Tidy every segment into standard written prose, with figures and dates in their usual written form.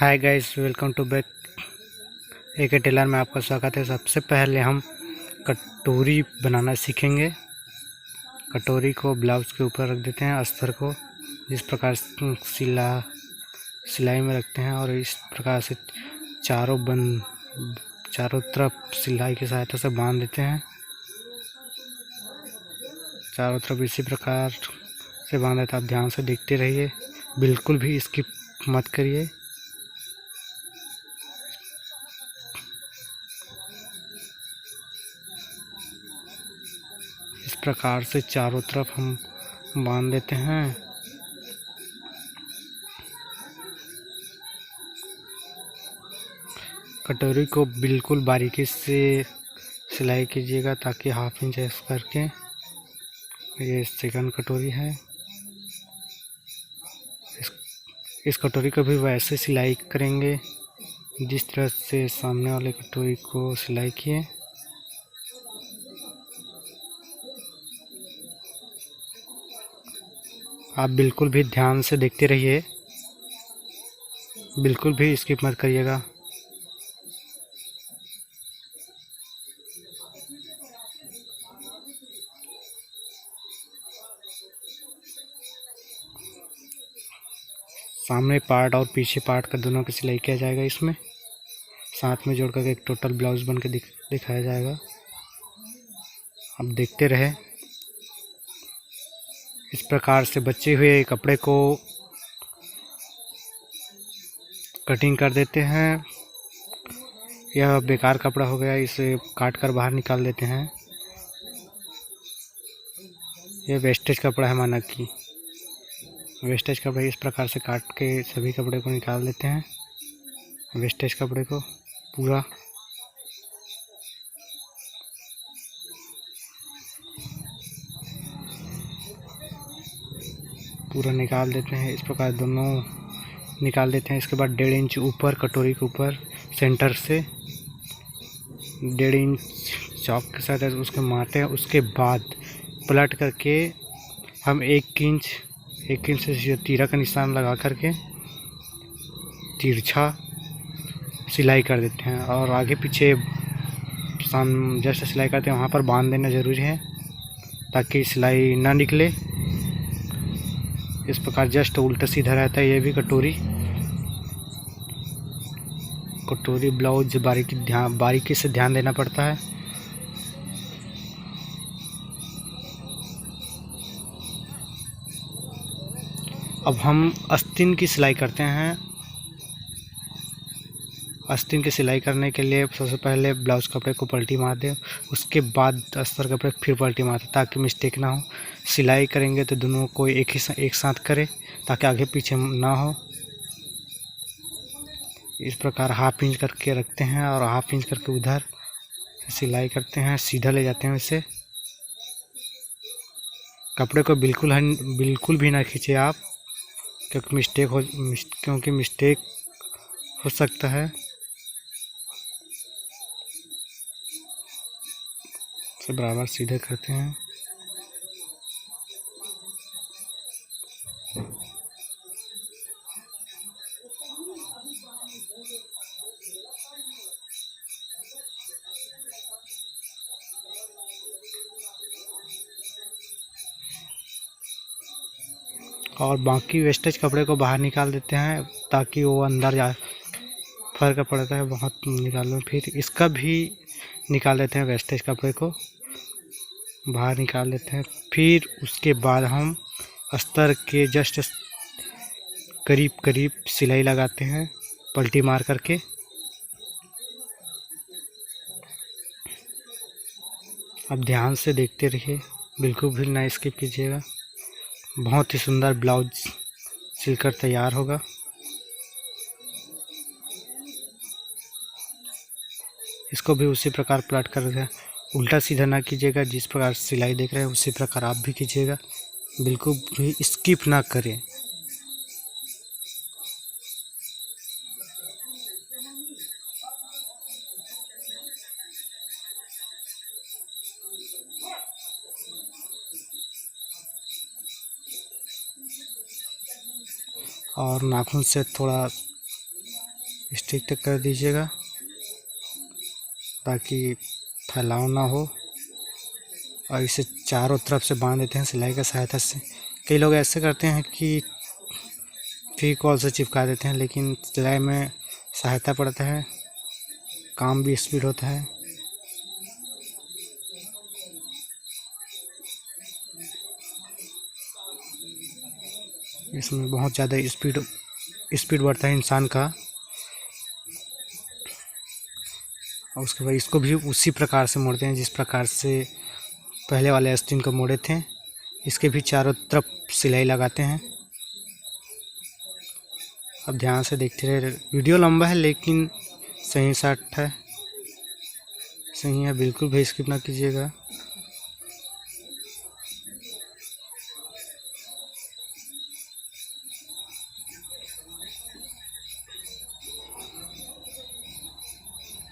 Hi guys, welcome to back एक tailor में आपका स्वागत है। सबसे पहले हम कटोरी बनाना सीखेंगे। कटोरी को ब्लाउज़ के ऊपर रख देते हैं। अस्तर को जिस प्रकार सिलाई में रखते हैं और इस प्रकार से चारों तरफ सिलाई की सहायता से बांध देते हैं। चारों तरफ इसी प्रकार से बांध देते हैं। आप ध्यान से देखते रहिए, बिल्कुल भी स्किप मत करिए। इस प्रकार से चारों तरफ हम बांध देते हैं। कटोरी को बिल्कुल बारीकी से सिलाई कीजिएगा ताकि हाफ इंच करके। ये सेकंड कटोरी है। इस कटोरी को भी वैसे सिलाई करेंगे जिस तरह से सामने वाले कटोरी को सिलाई किए। आप बिल्कुल भी ध्यान से देखते रहिए, बिल्कुल भी स्किप मत करिएगा। सामने पार्ट और पीछे पार्ट का दोनों की सिलाई किया जाएगा। इसमें साथ में जोड़कर एक टोटल ब्लाउज बन के दिखाया जाएगा। अब देखते रहे। इस प्रकार से बचे हुए कपड़े को कटिंग कर देते हैं। यह बेकार कपड़ा हो गया, इसे काट कर बाहर निकाल देते हैं। यह वेस्टेज कपड़ा है, माना कि वेस्टेज कपड़ा इस प्रकार से काट के सभी कपड़े को निकाल देते हैं। वेस्टेज कपड़े को पूरा निकाल देते हैं। इस प्रकार दोनों निकाल देते हैं। इसके बाद 1.5 इंच ऊपर, कटोरी के ऊपर सेंटर से 1.5 इंच चॉक के साथ उसके मारते हैं। उसके बाद पलट करके हम 1 इंच से तीरा का निशान लगा करके तिरछा सिलाई कर देते हैं और आगे पीछे जैसे सिलाई करते हैं वहाँ पर बांध देना ज़रूरी है ताकि सिलाई ना निकले। इस प्रकार जस्ट उल्टा सीधा रहता है। ये भी कटोरी ब्लाउज बारीकी से ध्यान देना पड़ता है। अब हम आस्तीन की सिलाई करते हैं। आस्तीन की सिलाई करने के लिए सबसे पहले ब्लाउज कपड़े को पलटी मार दें, उसके बाद अस्तर कपड़े फिर पलटी मार दें ताकि मिस्टेक ना हो। सिलाई करेंगे तो दोनों को एक साथ करें ताकि आगे पीछे ना हो। इस प्रकार हाफ इंच करके रखते हैं और हाफ इंच करके उधर सिलाई करते हैं, सीधा ले जाते हैं। इसे कपड़े को बिल्कुल भी ना खींचे आप, क्योंकि मिस्टेक हो सकता है। इसे बराबर सीधे करते हैं। और बाकी वेस्टेज कपड़े को बाहर निकाल देते हैं ताकि वो अंदर जा। फर्क पड़ता है बहुत निकालने में। फिर इसका भी निकाल देते हैं, वेस्टेज कपड़े को बाहर निकाल देते हैं। फिर उसके बाद हम अस्तर के जस्ट करीब सिलाई लगाते हैं पलटी मार करके। अब ध्यान से देखते रहिए, बिल्कुल भी ना स्किप कीजिएगा। बहुत ही सुंदर ब्लाउज सिलकर तैयार होगा। इसको भी उसी प्रकार पलट कर उल्टा सीधा ना कीजिएगा। जिस प्रकार सिलाई देख रहे हैं उसी प्रकार आप भी कीजिएगा, बिल्कुल भी स्किप ना करें। और नाखून से थोड़ा स्टिक तक कर दीजिएगा ताकि फैलाव ना हो। और इसे चारों तरफ से बांध देते हैं सिलाई की सहायता से। कई लोग ऐसे करते हैं कि फेविकॉल से चिपका देते हैं, लेकिन सिलाई में सहायता पड़ता है, काम भी स्पीड होता है। इसमें बहुत ज़्यादा स्पीड बढ़ता है इंसान का। और उसके बाद इसको भी उसी प्रकार से मोड़ते हैं जिस प्रकार से पहले वाले आस्तीन को मोड़े थे। इसके भी चारों तरफ सिलाई लगाते हैं। अब ध्यान से देखते रहे। वीडियो लंबा है लेकिन सही साट है, सही है, बिल्कुल भी स्किप ना कीजिएगा।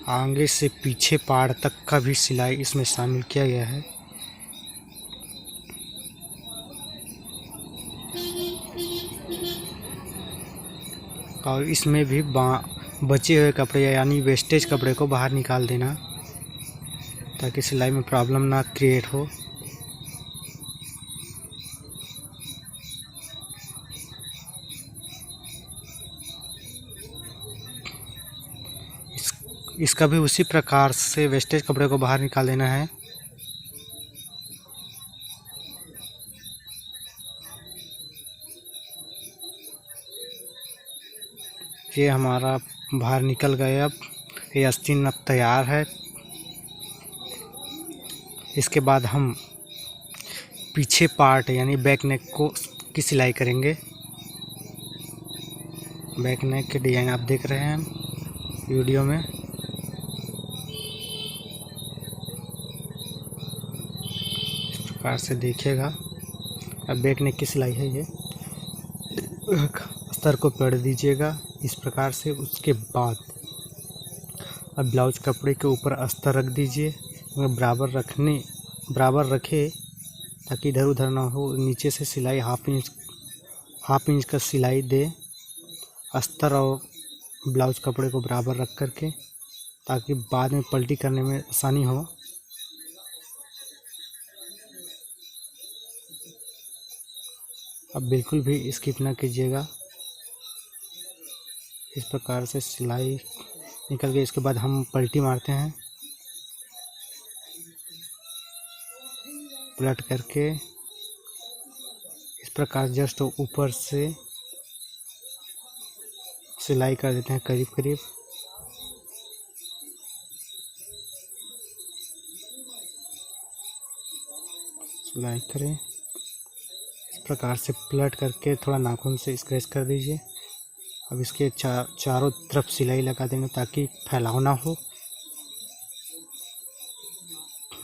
आगे से पीछे पाड़ तक का भी सिलाई इसमें शामिल किया गया है। और इसमें भी बचे हुए कपड़े यानी वेस्टेज कपड़े को बाहर निकाल देना ताकि सिलाई में प्रॉब्लम ना क्रिएट हो। इसका भी उसी प्रकार से वेस्टेज कपड़े को बाहर निकाल देना है। ये हमारा बाहर निकल गया। अब ये आस्तीन अब तैयार है। इसके बाद हम पीछे पार्ट यानी बैक नेक की सिलाई करेंगे। बैक नेक के डिजाइन आप देख रहे हैं वीडियो में। इस प्रकार से देखिएगा। अब बैक नेक की सिलाई है ये। अस्तर को पेड़ दीजिएगा इस प्रकार से। उसके बाद अब ब्लाउज कपड़े के ऊपर अस्तर रख दीजिए। बराबर रखे ताकि इधर उधर ना हो। नीचे से सिलाई हाफ इंच का सिलाई दे अस्तर और ब्लाउज कपड़े को बराबर रख करके, ताकि बाद में पलटी करने में आसानी हो। अब बिल्कुल भी स्किप ना कीजिएगा। इस प्रकार से सिलाई निकल गई। इसके बाद हम पलटी मारते हैं पलट करके। इस प्रकार जस्ट ऊपर से सिलाई कर देते हैं करीब करीब। सिलाई करें इस प्रकार से पलट करके थोड़ा नाखून से स्क्रैच कर दीजिए। अब इसके चारों तरफ सिलाई लगा देंगे ताकि फैलाव ना हो,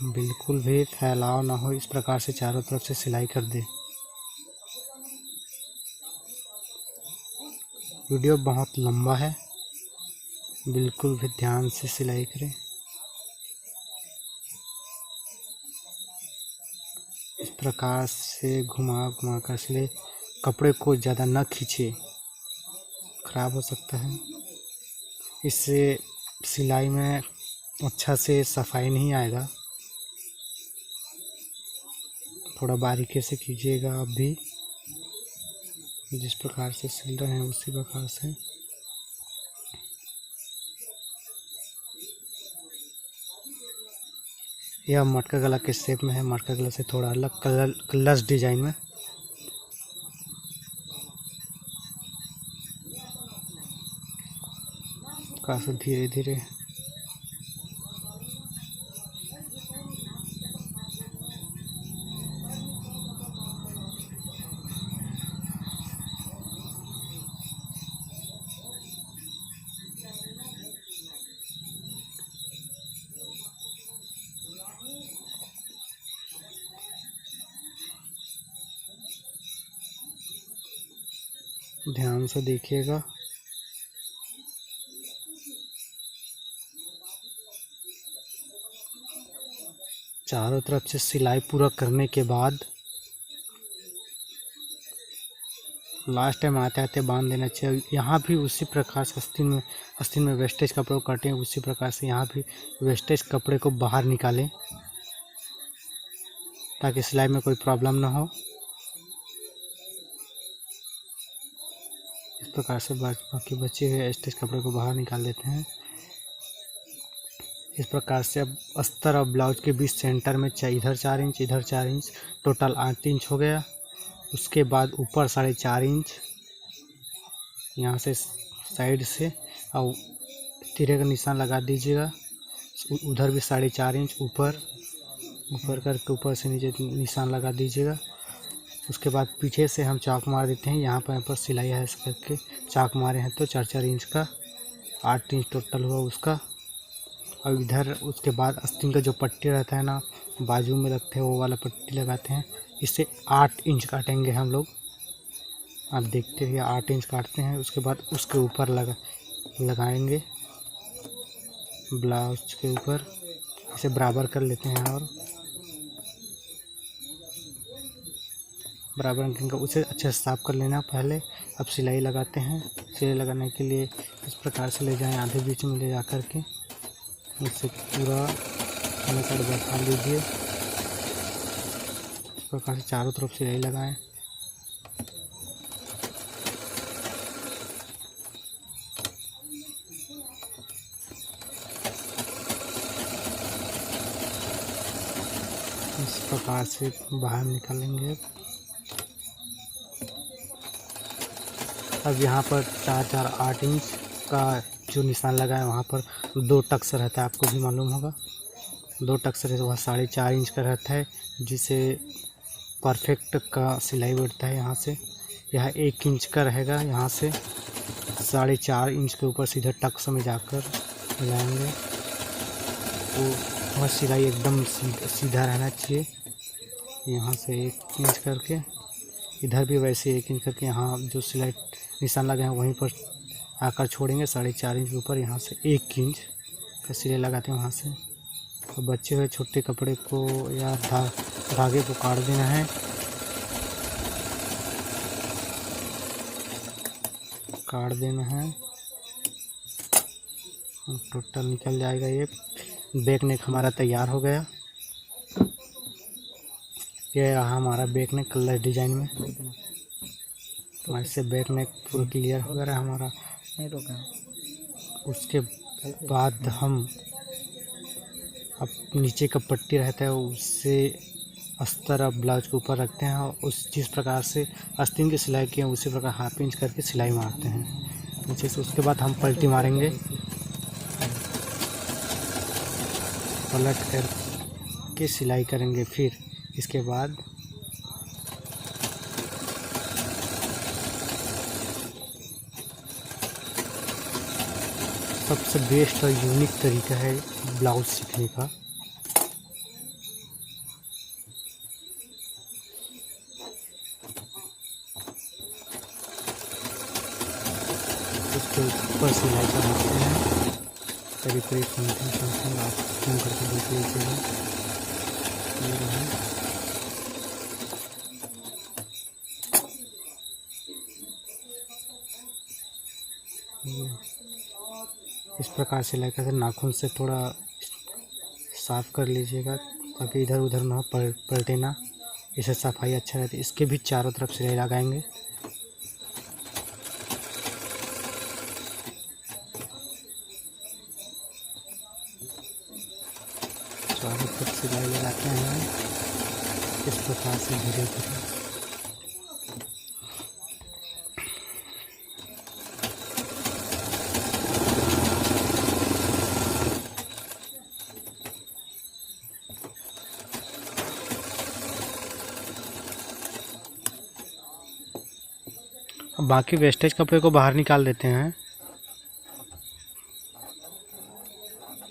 बिल्कुल भी फैलाव ना हो। इस प्रकार से चारों तरफ से सिलाई कर दें। वीडियो बहुत लंबा है, बिल्कुल भी ध्यान से सिलाई करें। इस प्रकार से घुमा घुमा कर सिले। कपड़े को ज़्यादा न खींचे, खराब हो सकता है। इससे सिलाई में अच्छा से सफाई नहीं आएगा। थोड़ा बारीकी से कीजिएगा। आप भी जिस प्रकार से सिल रहे हैं उसी प्रकार से। यह मटका गला के शेप में है। मटका गला से थोड़ा अलग कलर्स डिजाइन में। काफी धीरे धीरे ध्यान से देखिएगा। चारों तरफ से सिलाई पूरा करने के बाद लास्ट टाइम आते आते बांध देना चाहिए। यहाँ भी उसी प्रकार से आस्तीन में वेस्टेज कपड़े को काटें, उसी प्रकार से यहाँ भी वेस्टेज कपड़े को बाहर निकालें ताकि सिलाई में कोई प्रॉब्लम ना हो। इस प्रकार से बाकी बचे हुए वेस्टेज कपड़े को बाहर निकाल देते हैं। इस प्रकार से अब अस्तर और ब्लाउज के बीच सेंटर में इधर 4 इंच इधर 4 इंच, टोटल 8 इंच हो गया। उसके बाद ऊपर 4.5 इंच यहाँ से साइड से और तिरे का निशान लगा दीजिएगा। उधर भी 4.5 इंच ऊपर करके ऊपर से नीचे निशान लगा दीजिएगा। उसके बाद पीछे से हम चाक मार देते हैं। यहाँ पर सिलाई है ऐसे करके चाक मारे हैं तो 4-4 इंच का 8 इंच टोटल हुआ उसका। और इधर उसके बाद आस्तीन का जो पट्टी रहता है ना, बाजू में रखते हैं वो वाला पट्टी लगाते हैं। इससे 8 इंच काटेंगे हम लोग। आप देखते रहिए 8 इंच काटते हैं। उसके बाद उसके ऊपर लगाएंगे ब्लाउज के ऊपर। इसे बराबर कर लेते हैं और बराबर अंकन का उसे अच्छे से साफ कर लेना पहले। अब सिलाई लगाते हैं। सिलाई लगाने के लिए इस प्रकार से ले जाएं, आधे बीच में ले जा कर के इसे पूरा साइड बैठा लीजिए। इस प्रकार से चारों तरफ सिलाई लगाएं। इस प्रकार से बाहर निकालेंगे। अब यहाँ पर 4-4 8 इंच का जो निशान लगा है वहाँ पर 2 टक्स रहता है, आपको भी मालूम होगा। 2 टक्स रहता है, वह 4.5 इंच का रहता है, जिसे परफेक्ट का सिलाई बैठता है। यहाँ से यह 1 इंच का रहेगा। यहाँ से 4.5 इंच के ऊपर सीधे टक्स में जाकर मिलाएंगे तो वह सिलाई एकदम सीधा रहना चाहिए। यहाँ से 1 इंच करके, इधर भी वैसे 1 इंच करके यहाँ जो सिलाई निशान लगे हैं वहीं पर आकर छोड़ेंगे 4.5 इंच के ऊपर। यहाँ से 1 इंच का सिलाई लगाते हैं वहाँ से। तो बचे हुए छोटे कपड़े को या धागे को काट देना है। टोटल निकल जाएगा। ये बैक नेक हमारा तैयार हो गया। ये रहा हमारा बैक नेक कलर डिजाइन में। तो ऐसे बैक नेक पूरा क्लियर हो गया हमारा। उसके बाद हम अब नीचे का पट्टी रहता है उससे अस्तर अब ब्लाउज के ऊपर रखते हैं और उस जिस प्रकार से आस्तीन की सिलाई की है उसी प्रकार 1/2 इंच करके सिलाई मारते हैं नीचे से। उसके बाद हम पलटी मारेंगे, पलट कर के सिलाई करेंगे। फिर इसके बाद सबसे बेस्ट और यूनिक तरीका है ब्लाउज सीखने का। उसके ऊपर सिलाई करते हैं करीब समथिंग आप जूम करके देख लीजिएगा। इस प्रकार से सिलाई करके नाखून से थोड़ा साफ़ कर लीजिएगा ताकि इधर उधर ना पलटे ना। इससे सफाई अच्छा रहती है। इसके भी चारों तरफ सिलाई लगाएंगे। चारों तरफ सिलाई लगाते हैं इस प्रकार से धीरे धीरे। अब बाकी वेस्टेज कपड़े को बाहर निकाल देते हैं।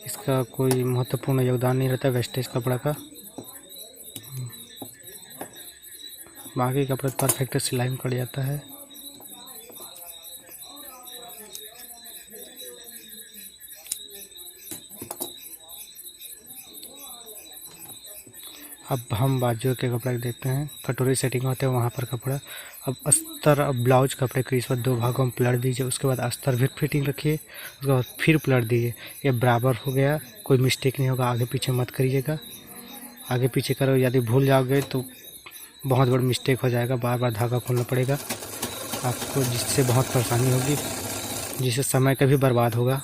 इसका कोई महत्वपूर्ण योगदान नहीं रहता वेस्टेज कपड़ा का। बाकी कपड़े परफेक्ट सिलाई में कट जाता है। अब हम बाजू के कपड़े देखते हैं, कटोरी सेटिंग होते हैं वहाँ पर कपड़ा। अब अस्तर, अब ब्लाउज कपड़े को इस बार 2 भागों में पलट दीजिए, उसके बाद अस्तर भी फिटिंग रखिए, उसके बाद फिर पलट दीजिए। ये बराबर हो गया, कोई मिस्टेक नहीं होगा, आगे पीछे मत करिएगा। आगे पीछे करो, यदि भूल जाओगे तो बहुत बड़ा मिस्टेक हो जाएगा, बार बार धागा खोलना पड़ेगा आपको, जिससे बहुत परेशानी होगी, जिससे समय का भी बर्बाद होगा।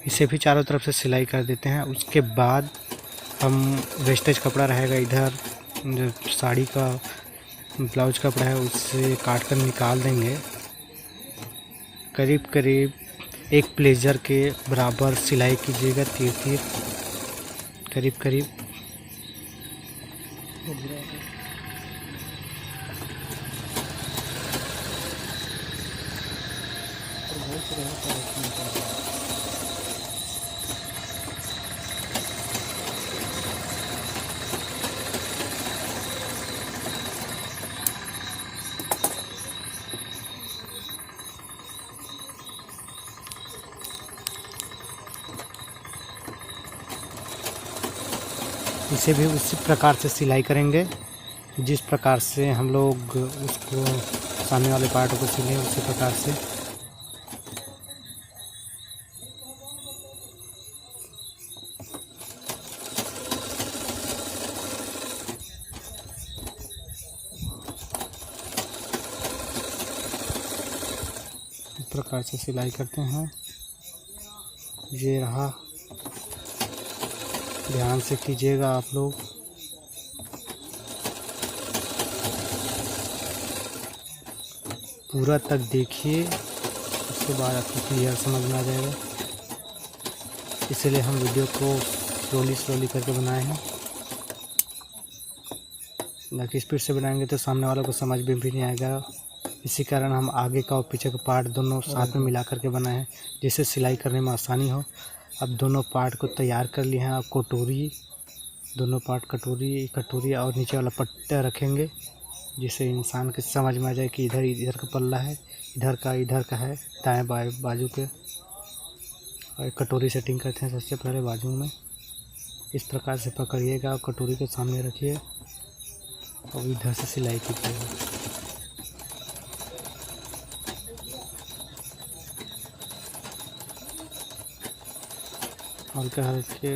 इसे भी चारों तरफ से सिलाई कर देते हैं। उसके बाद हम वेस्टेज कपड़ा रहेगा इधर, जो साड़ी का ब्लाउज कपड़ा है उससे काट कर निकाल देंगे। करीब करीब एक प्लेजर के बराबर सिलाई कीजिएगा, तीर तीर करीब करीब। इसे भी उसी प्रकार से सिलाई करेंगे जिस प्रकार से हम लोग उसको सामने वाले पार्ट को सिले, उसी प्रकार से। इस प्रकार से सिलाई करते हैं। ये रहा, ध्यान से कीजिएगा आप लोग। पूरा तक देखिए, उसके बाद आपको क्लियर समझ में आ जाएगा। इसलिए हम वीडियो को स्लोली करके बनाए हैं, बाकी स्पीड से बनाएंगे तो सामने वालों को समझ में भी नहीं आएगा। इसी कारण हम आगे का और पीछे का पार्ट दोनों साथ में मिला करके बनाए हैं, जिससे सिलाई करने में आसानी हो। अब दोनों पार्ट को तैयार कर लिए हैं। अब कटोरी, दोनों पार्ट कटोरी और नीचे वाला पट्टा रखेंगे, जिससे इंसान के समझ में आ जाए कि इधर का पल्ला है, इधर का है, दाएं बाएं बाजू के। और कटोरी सेटिंग करते हैं सबसे पहले बाजू में। इस प्रकार से पकड़िएगा और कटोरी को सामने रखिए और इधर से सिलाई कीजिएगा। हल्के हल्के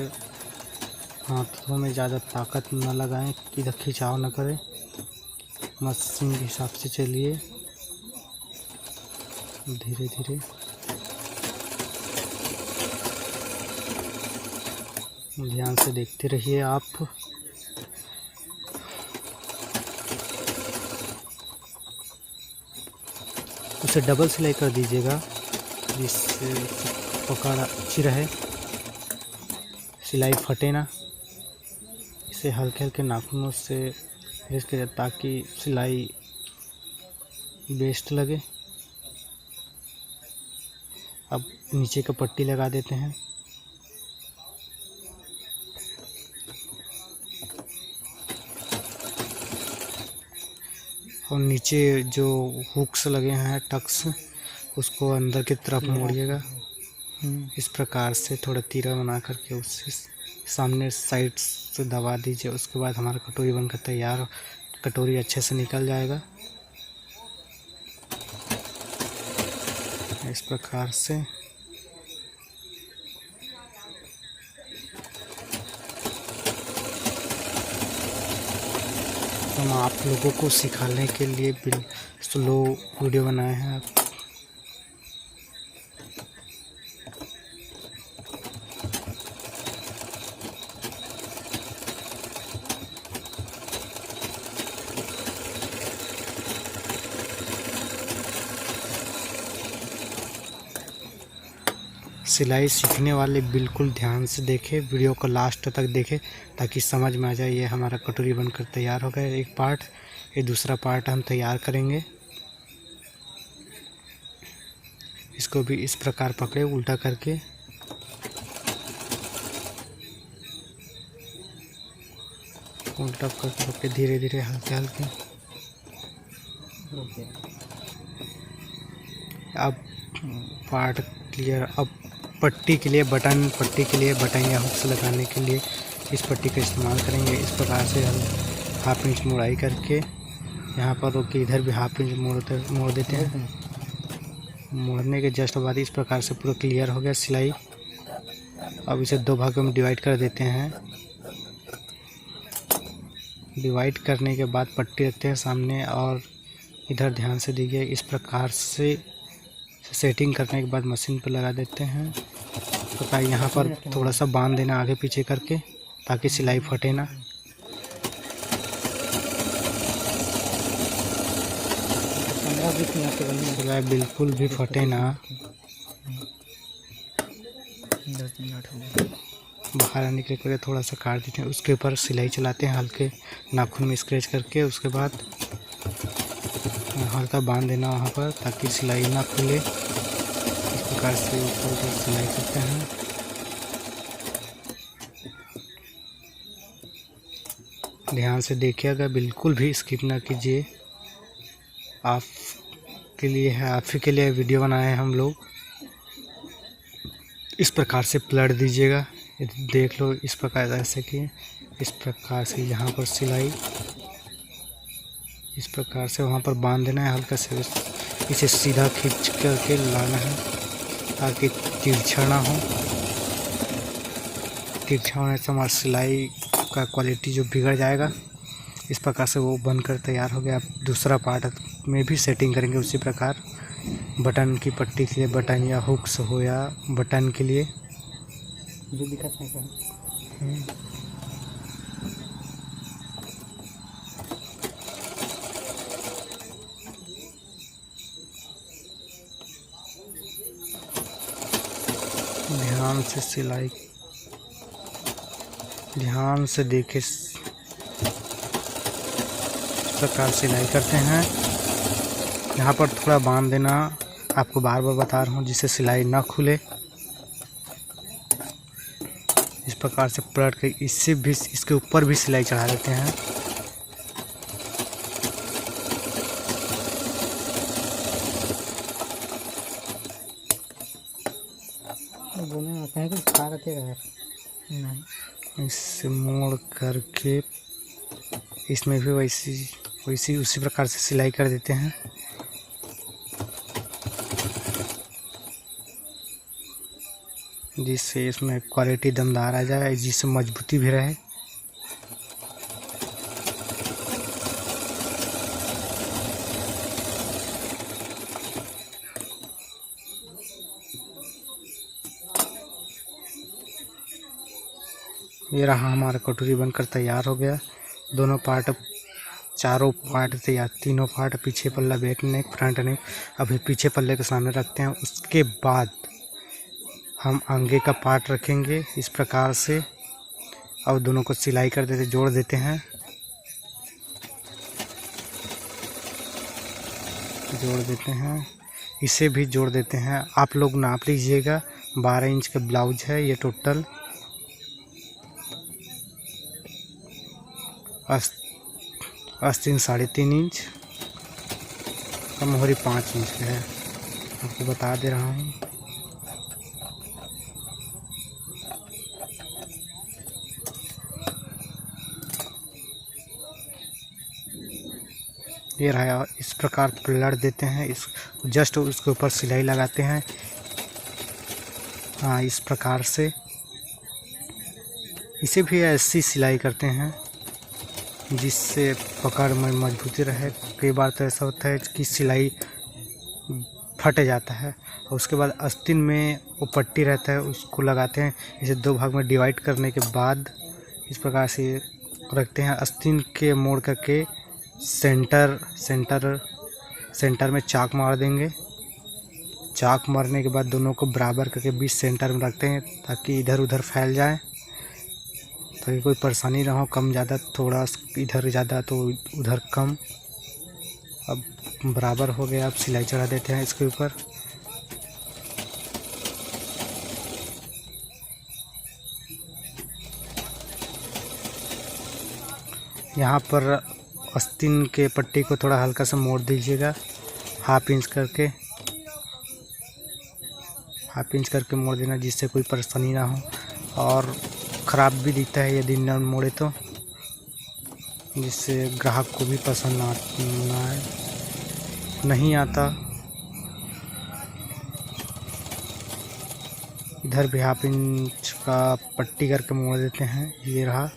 हाथों में ज़्यादा ताकत न लगाएं, इधर खिंचाव न करें, मशीन के हिसाब से चलिए धीरे धीरे। ध्यान से देखते रहिए आप। उसे डबल सिलाई कर दीजिएगा, जिससे पकड़ अच्छी रहे, सिलाई फटे ना। इसे हल्के हल्के नाखूनों से घिस के, ताकि सिलाई बेस्ट लगे। अब नीचे का पट्टी लगा देते हैं। और नीचे जो हुक्स लगे हैं टक्स, उसको अंदर की तरफ मोड़िएगा। इस प्रकार से थोड़ा तीरा बना करके उससे सामने साइड से दबा दीजिए। उसके बाद हमारा कटोरी बनकर तैयार, कटोरी अच्छे से निकल जाएगा। इस प्रकार से हम आप लोगों को सिखाने के लिए स्लो वीडियो बनाए हैं। सिलाई सीखने वाले बिल्कुल ध्यान से देखें, वीडियो को लास्ट तक देखें, ताकि समझ में आ जाए। ये हमारा कटोरी बनकर तैयार हो गया एक पार्ट। ये दूसरा पार्ट हम तैयार करेंगे। इसको भी इस प्रकार पकड़े उल्टा करके। उल्टा करके पकड़े धीरे धीरे, हल्के हल्के। अब पार्ट क्लियर। अब पट्टी के लिए बटन या हुक्स लगाने के लिए इस पट्टी का इस्तेमाल करेंगे। इस प्रकार से हम हाफ इंच मोड़ाई करके यहाँ पर रोक के इधर भी हाफ इंच मोड़ देते हैं। मोड़ने के जस्ट बाद इस प्रकार से पूरा क्लियर हो गया सिलाई। अब इसे दो भागों में डिवाइड कर देते हैं। डिवाइड करने के बाद पट्टी रखते हैं सामने और इधर ध्यान से देखिए। इस प्रकार से सेटिंग करने के बाद मशीन पर लगा देते हैं। तो यहाँ पर थोड़ा सा बांध देना आगे पीछे करके ताकि सिलाई फटे ना। सिलाई बिल्कुल भी फटे ना। बाहर आने के लिए थोड़ा सा काट देते हैं। उसके ऊपर सिलाई चलाते हैं हल्के नाखून में स्क्रैच करके। उसके बाद हल्का बांध देना वहाँ पर ताकि सिलाई ना खुले। इस प्रकार से ऊपर सिलाई करते हैं। ध्यान से देखिएगा, बिल्कुल भी स्किप ना कीजिए। आपके लिए है, आप ही के लिए वीडियो बनाए हैं हम लोग। इस प्रकार से पलट दीजिएगा। देख लो इस प्रकार ऐसे कि इस प्रकार से यहाँ पर सिलाई इस प्रकार से वहाँ पर बांध देना है। हल्का से इसे सीधा खींच करके लाना है ताकि तिरछा ना हो। तिरछा होने से हमारी सिलाई का क्वालिटी जो बिगड़ जाएगा। इस प्रकार से वो बनकर तैयार हो गया। अब दूसरा पार्ट में भी सेटिंग करेंगे उसी प्रकार। बटन की पट्टी के लिए बटन या हुक्स हो या बटन के लिए जो दिखाते हैं। ध्यान से सिलाई, ध्यान से देखे इस प्रकार सिलाई करते हैं। यहाँ पर थोड़ा बांध देना, आपको बार बार बता रहा हूँ, जिससे सिलाई ना खुले। इस प्रकार से पलट के इससे भी इसके ऊपर भी सिलाई चढ़ा देते हैं। इससे मोड़ करके इसमें भी वैसी उसी प्रकार से सिलाई कर देते हैं। जिससे इसमें क्वालिटी दमदार आ जाए, जिससे मजबूती भी रहे। ये रहा हमारा कटोरी बनकर तैयार हो गया। दोनों पार्ट, चारों पार्ट तैयार, तीनों पार्ट, पीछे पल्ला, बैक नेक, फ्रंट नेक। अभी पीछे पल्ले के सामने रखते हैं। उसके बाद हम आगे का पार्ट रखेंगे इस प्रकार से और दोनों को सिलाई कर देते, जोड़ देते हैं। इसे भी जोड़ देते हैं। आप लोग नाप लीजिएगा। 12 इंच का ब्लाउज है ये टोटल। आस्तीन 3.5 इंच का, मोहरी 5 इंच का है। आपको बता दे रहा हूँ। ये रहा। इस प्रकार पलट देते हैं। इस जस्ट उसके ऊपर सिलाई लगाते हैं। हाँ, इस प्रकार से इसे भी ऐसी सिलाई करते हैं जिससे पकड़ में मजबूती रहे। कई बार तो ऐसा होता है कि सिलाई फट जाता है और उसके बाद आस्तीन में वो पट्टी रहता है, उसको लगाते हैं। इसे दो भाग में डिवाइड करने के बाद इस प्रकार से रखते हैं। आस्तीन के मोड़ करके सेंटर में चाक मार देंगे। चाक मारने के बाद दोनों को बराबर करके बीच सेंटर में रखते हैं ताकि इधर उधर फैल जाए, ताकि कोई परेशानी ना हो। कम ज़्यादा, थोड़ा इधर ज़्यादा तो उधर कम। अब बराबर हो गया। अब सिलाई चढ़ा देते हैं इसके ऊपर। यहाँ पर आस्तीन के पट्टी को थोड़ा हल्का सा मोड़ दीजिएगा, 1/2 इंच करके। हाफ इंच करके मोड़ देना, जिससे कोई परेशानी ना हो और ख़राब भी दिखता है यदि न मोड़े तो, जिससे ग्राहक को भी पसंद ना आए, नहीं आता। इधर भी हाफ इंच का पट्टी करके मोड़ देते हैं। ये रहा।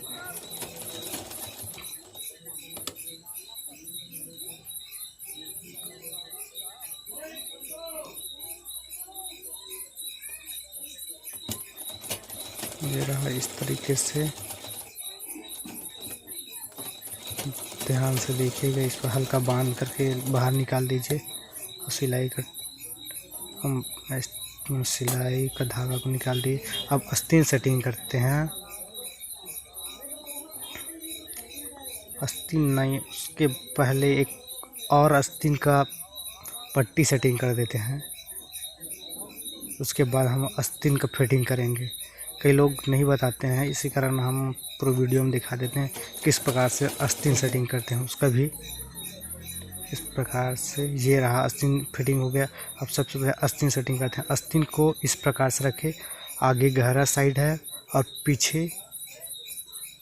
ये रहा इस तरीके से, ध्यान से देखिएगा। इस पर हल्का बांध करके बाहर निकाल दीजिए और सिलाई का धागा को निकाल दिए। अब आस्तीन सेटिंग करते हैं। आस्तीन नहीं, उसके पहले एक और आस्तीन का पट्टी सेटिंग कर देते हैं। उसके बाद हम आस्तीन का फिटिंग करेंगे। कई लोग नहीं बताते हैं, इसी कारण हम पूरे वीडियो में दिखा देते हैं किस प्रकार से आस्तीन सेटिंग करते हैं उसका भी। इस प्रकार से ये रहा, आस्तीन फिटिंग हो गया। अब सबसे पहले आस्तीन सेटिंग करते हैं। आस्तीन को इस प्रकार से रखें, आगे गहरा साइड है और पीछे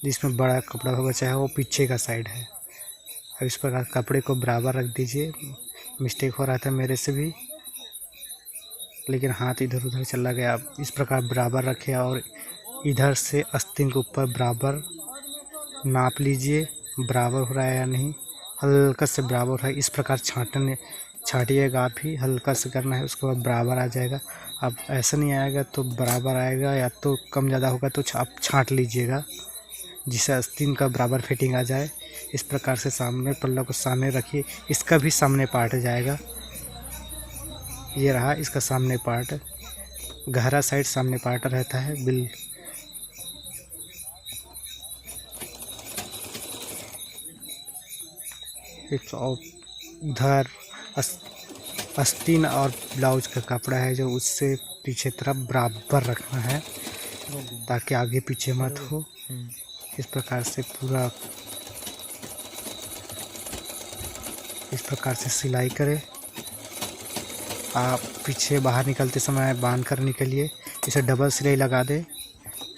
जिसमें बड़ा कपड़ा बचा है वो पीछे का साइड है। अब इस प्रकार कपड़े को बराबर रख दीजिए। मिस्टेक हो रहा था मेरे से भी, लेकिन हाथ इधर उधर चला गया। अब इस प्रकार बराबर रखें और इधर से आस्तीन के ऊपर बराबर नाप लीजिए, बराबर हो रहा है या नहीं। हल्का से बराबर हो रहा है, इस प्रकार छाटिएगा। आप ही हल्का से करना है, उसके बाद बराबर आ जाएगा। अब ऐसा नहीं आएगा तो बराबर आएगा, या तो कम ज़्यादा होगा तो आप छांट लीजिएगा, जिससे आस्तीन का बराबर फिटिंग आ जाए। इस प्रकार से सामने पल्ला को सामने रखिए, इसका भी सामने पार्ट जाएगा। ये रहा इसका सामने पार्ट, गहरा साइड सामने पार्ट रहता है बिल। उधर आस्तीन और ब्लाउज का कपड़ा है जो उससे पीछे तरफ बराबर रखना है ताकि आगे पीछे मत हो। इस प्रकार से पूरा इस प्रकार से सिलाई करें। आप पीछे बाहर निकलते समय बांध कर निकलिए। इसे डबल सिलाई लगा दें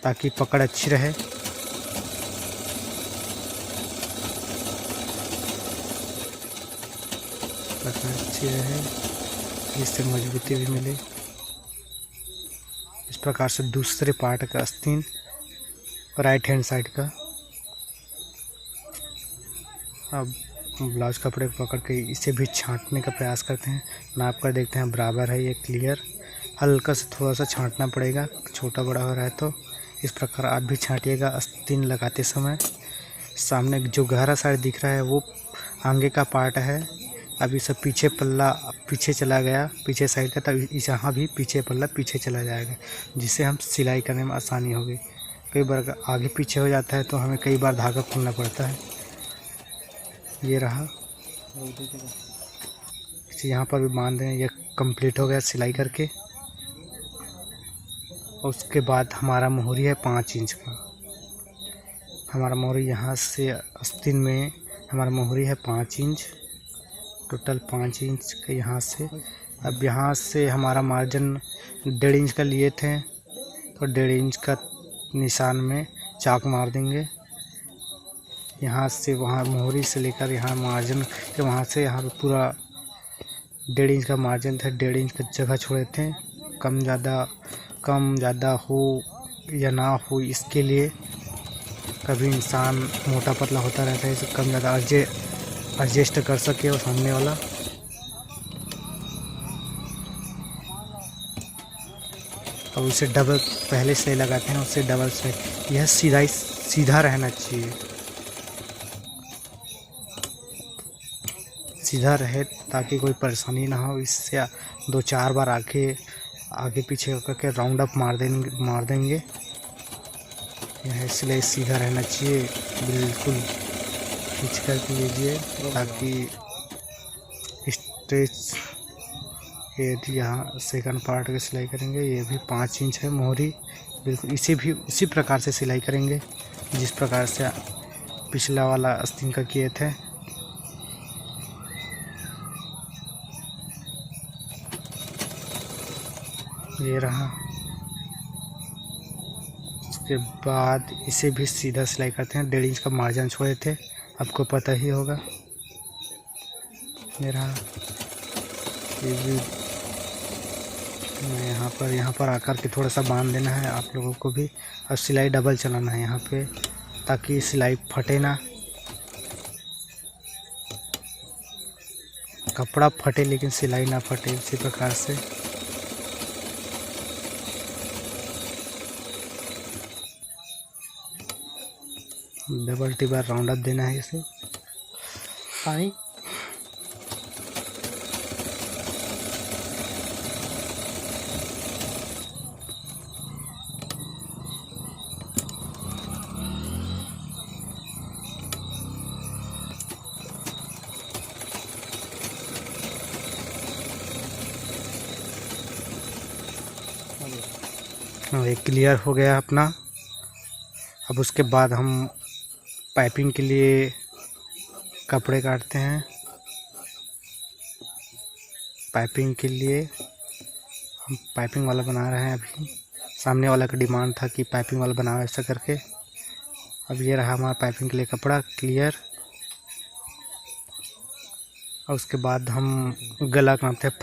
ताकि पकड़ अच्छी रहे। पकड़ अच्छी रहे, जिससे मजबूती भी मिले। इस प्रकार से दूसरे पार्ट का आस्तीन राइट हैंड साइड का। अब ब्लाउज कपड़े को पकड़ के इसे भी छांटने का प्रयास करते हैं। नाप कर देखते हैं बराबर है ये क्लियर। हल्का से थोड़ा सा छांटना पड़ेगा, छोटा बड़ा हो रहा है तो। इस प्रकार आप भी छांटिएगा आस्तीन लगाते समय। सामने जो गहरा साइड दिख रहा है वो आगे का पार्ट है। अभी सब पीछे पल्ला पीछे चला गया, पीछे साइड का, तब यहाँ भी पीछे पल्ला पीछे चला जाएगा, जिससे हम सिलाई करने में आसानी होगी। कई बार आगे पीछे हो जाता है तो हमें कई बार धागा खोलना पड़ता है। ये रहा, यहाँ पर भी बांध दें। ये कंप्लीट हो गया सिलाई करके। और उसके बाद हमारा मोहरी है 5 इंच का। हमारा मोहरी यहाँ से आस्तीन में हमारा मोहरी है 5 इंच, टोटल 5 इंच का यहाँ से। अब यहाँ से हमारा मार्जिन 1.5 इंच का लिए थे, तो 1.5 इंच का निशान में चाक मार देंगे। यहाँ से वहाँ मोहरी से लेकर यहाँ मार्जिन के वहाँ से यहाँ पूरा 1.5 इंच का मार्जिन था। 1.5 इंच का जगह छोड़े थे। कम ज़्यादा हो या ना हो, इसके लिए कभी इंसान मोटा पतला होता रहता है, इसे कम ज़्यादा एडजस्ट कर सके वो सामने वाला। अब उसे डबल पहले से लगाते हैं, उससे डबल से यह सीधा रहना चाहिए, सीधा रहे ताकि कोई परेशानी ना हो। इससे 2-4 बार आगे पीछे करके राउंड अप मार देंगे। यह इसलिए सीधा रहना चाहिए, बिल्कुल खींच कर लीजिए ताकि स्ट्रेच। ये यहाँ सेकंड पार्ट की सिलाई करेंगे। ये भी 5 इंच है मोहरी, बिल्कुल इसे भी उसी प्रकार से सिलाई करेंगे जिस प्रकार से पिछला वाला आस्तीन का किए थे। ये रहा। उसके बाद इसे भी सीधा सिलाई करते हैं। 1.5 इंच का मार्जिन छोड़े थे, आपको पता ही होगा। ये रहा। ये भी यहाँ पर आकर के थोड़ा सा बांध देना है आप लोगों को भी, और सिलाई डबल चलाना है यहाँ पे, ताकि सिलाई फटे ना। कपड़ा फटे लेकिन सिलाई ना फटे, इसी प्रकार से। डबल टिबर राउंड अप देना है इसे। पानी ये क्लियर हो गया अपना। अब उसके बाद हम पाइपिंग के लिए कपड़े काटते हैं। पाइपिंग के लिए हम पाइपिंग वाला बना रहे हैं। अभी सामने वाला का डिमांड था कि पाइपिंग वाला बनाओ ऐसा करके। अब ये रहा हमारा पाइपिंग के लिए कपड़ा क्लियर। और उसके बाद हम गला काटते हैं।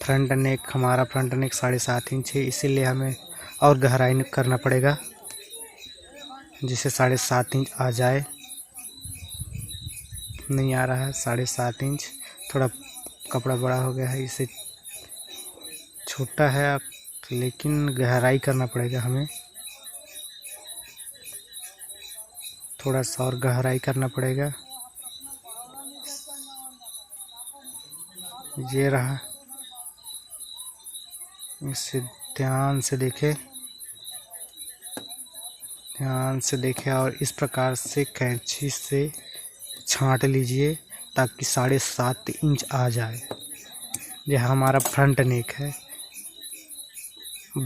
फ्रंट नेक हमारा फ्रंट नेक 7.5 इंच है, इसीलिए हमें और गहराई करना पड़ेगा, जिसे 7.5 इंच आ जाए। नहीं आ रहा है 7.5 इंच, थोड़ा कपड़ा बड़ा हो गया है, इसे छोटा है लेकिन गहराई करना पड़ेगा हमें। थोड़ा सा और गहराई करना पड़ेगा। ये रहा। इसे ध्यान से देखें और इस प्रकार से कैंची से छांट लीजिए ताकि 7.5 इंच आ जाए। यह हमारा फ्रंट नेक है।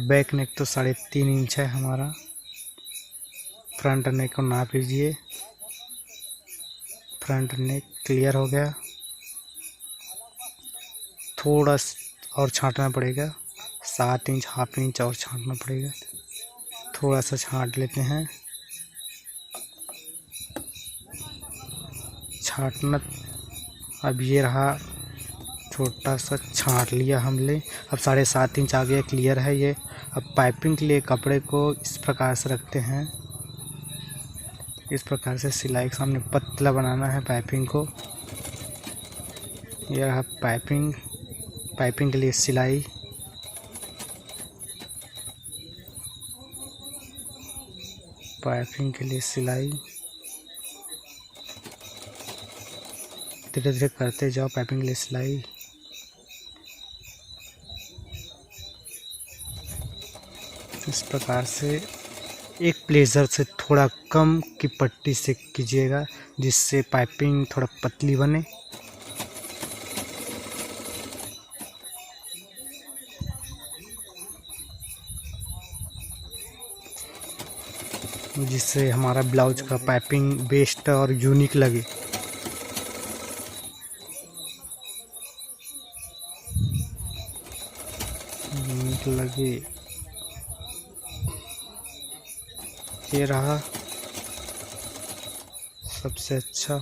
बैक नेक तो 3.5 इंच है हमारा। फ्रंट नेक को नाप लीजिए। फ्रंट नेक क्लियर हो गया। थोड़ा और छांटना पड़ेगा, 7 इंच, हाफ इंच और छांटना पड़ेगा। थोड़ा सा छांट लेते हैं। छांटना। अब ये रहा, छोटा सा छांट लिया हमने। अब 7.5 इंच आ गया, क्लियर है ये। अब पाइपिंग के लिए कपड़े को इस प्रकार से रखते हैं। इस प्रकार से सिलाई के सामने पतला बनाना है पाइपिंग को। यह रहा पाइपिंग के लिए सिलाई। पाइपिंग के लिए सिलाई धीरे धीरे करते जाओ। पाइपिंग के लिए सिलाई। इस प्रकार से एक प्लेजर से थोड़ा कम की पट्टी से कीजिएगा, जिससे पाइपिंग थोड़ा पतली बने। जिससे हमारा ब्लाउज का पाइपिंग बेस्ट और यूनिक लगे। ये रहा सबसे अच्छा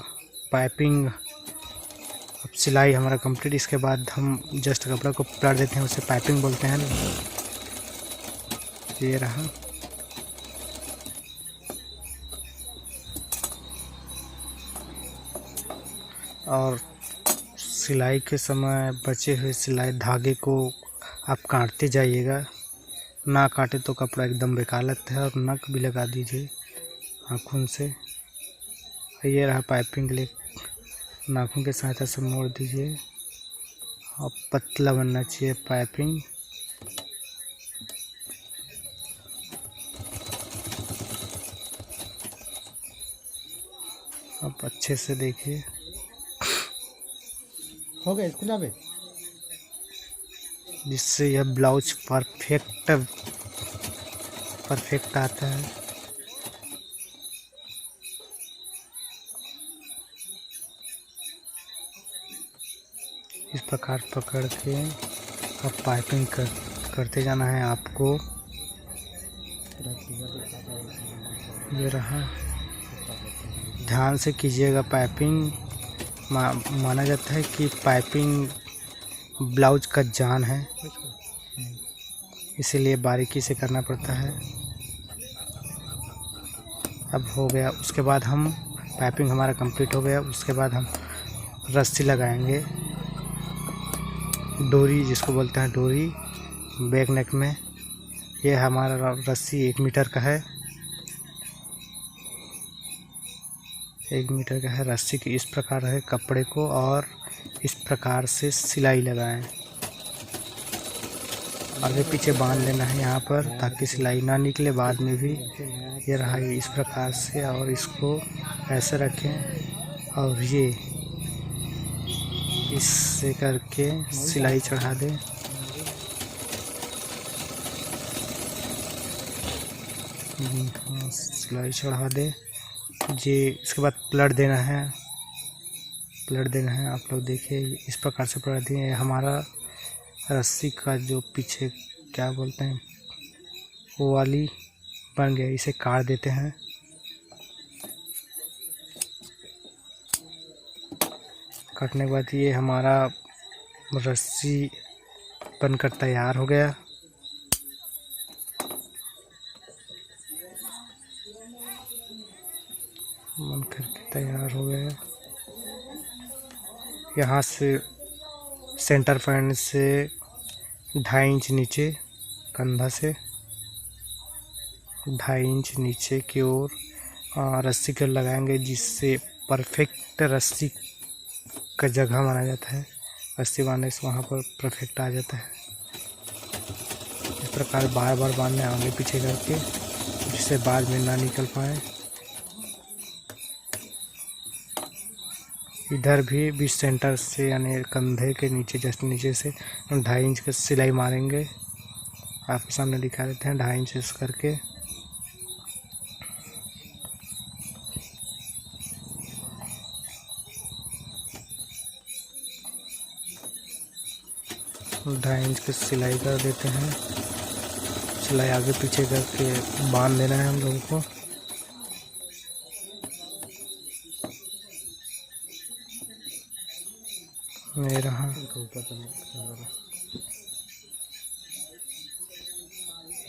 पाइपिंग। अब सिलाई हमारा कंप्लीट। इसके बाद हम जस्ट कपड़ा को पलट देते हैं, उसे पाइपिंग बोलते हैं। ये रहा। और सिलाई के समय बचे हुए सिलाई धागे को आप काटते जाइएगा। ना काटे तो कपड़ा एकदम बेकार लगता है। और नक भी लगा दीजिए नाखून से। ये रहा पाइपिंग के लिए, नाखून की सहायता से मोड़ दीजिए। और पतला बनना चाहिए पाइपिंग। अब अच्छे से देखिए, हो गया इसको लावे, जिससे यह ब्लाउज परफेक्ट आता है। इस प्रकार पकड़ के अब पाइपिंग करते जाना है आपको। ये रहा, ध्यान से कीजिएगा। पाइपिंग माना जाता है कि पाइपिंग ब्लाउज का जान है, इसीलिए बारीकी से करना पड़ता है। अब हो गया, उसके बाद हम पाइपिंग हमारा कंप्लीट हो गया। उसके बाद हम रस्सी लगाएंगे, डोरी जिसको बोलते हैं डोरी, बैक नेक में। ये हमारा रस्सी 1 मीटर का है, 1 मीटर का है। रस्सी की इस प्रकार है कपड़े को, और इस प्रकार से सिलाई लगाएं। आगे पीछे बांध लेना है यहाँ पर, ताकि सिलाई ना निकले बाद में भी। ये रहा ये इस प्रकार से, और इसको ऐसे रखें और ये इससे करके सिलाई चढ़ा दें। सिलाई चढ़ा दे जी। इसके बाद प्लट देना है, आप लोग देखिए इस प्रकार से प्लट दिए। हमारा रस्सी का जो पीछे क्या बोलते हैं वो वाली बन गया। इसे काट देते हैं। काटने के बाद ये हमारा रस्सी बनकर तैयार हो गया। बनकर के तैयार हो गया। यहाँ से सेंटर पॉइंट से 2.5 इंच नीचे, कंधा से 2.5 इंच नीचे की ओर रस्सी को लगाएंगे, जिससे परफेक्ट रस्सी का जगह माना जाता है। रस्सी बांधने से वहाँ पर परफेक्ट आ जाता है। इस प्रकार बार बार बांधने आगे पीछे करके, जिससे बाद में ना निकल पाए। इधर भी सेंटर से यानी कंधे के नीचे, जस्ट नीचे से 2.5 इंच का सिलाई मारेंगे। आपके सामने दिखा देते हैं 2.5 इंच करके। और 2.5 इंच की सिलाई कर देते हैं। सिलाई आगे पीछे करके बांध देना है हम लोगों को।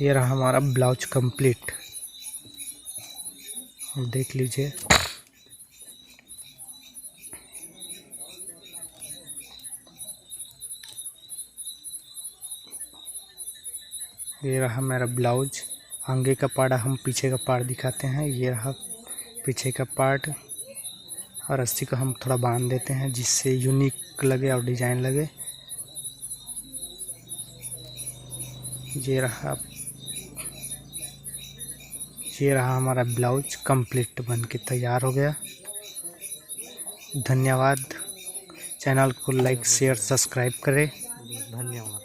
ये रहा हमारा ब्लाउज कंप्लीट। देख लीजिए। ये रहा मेरा ब्लाउज। आगे का पार्ट, हम पीछे का पार्ट दिखाते हैं। ये रहा पीछे का पार्ट, और रस्सी को हम थोड़ा बांध देते हैं, जिससे यूनिक लगे और डिजाइन लगे। ये रहा हमारा ब्लाउज कंप्लीट बन के तैयार हो गया। धन्यवाद। चैनल को लाइक शेयर सब्सक्राइब करें। धन्यवाद।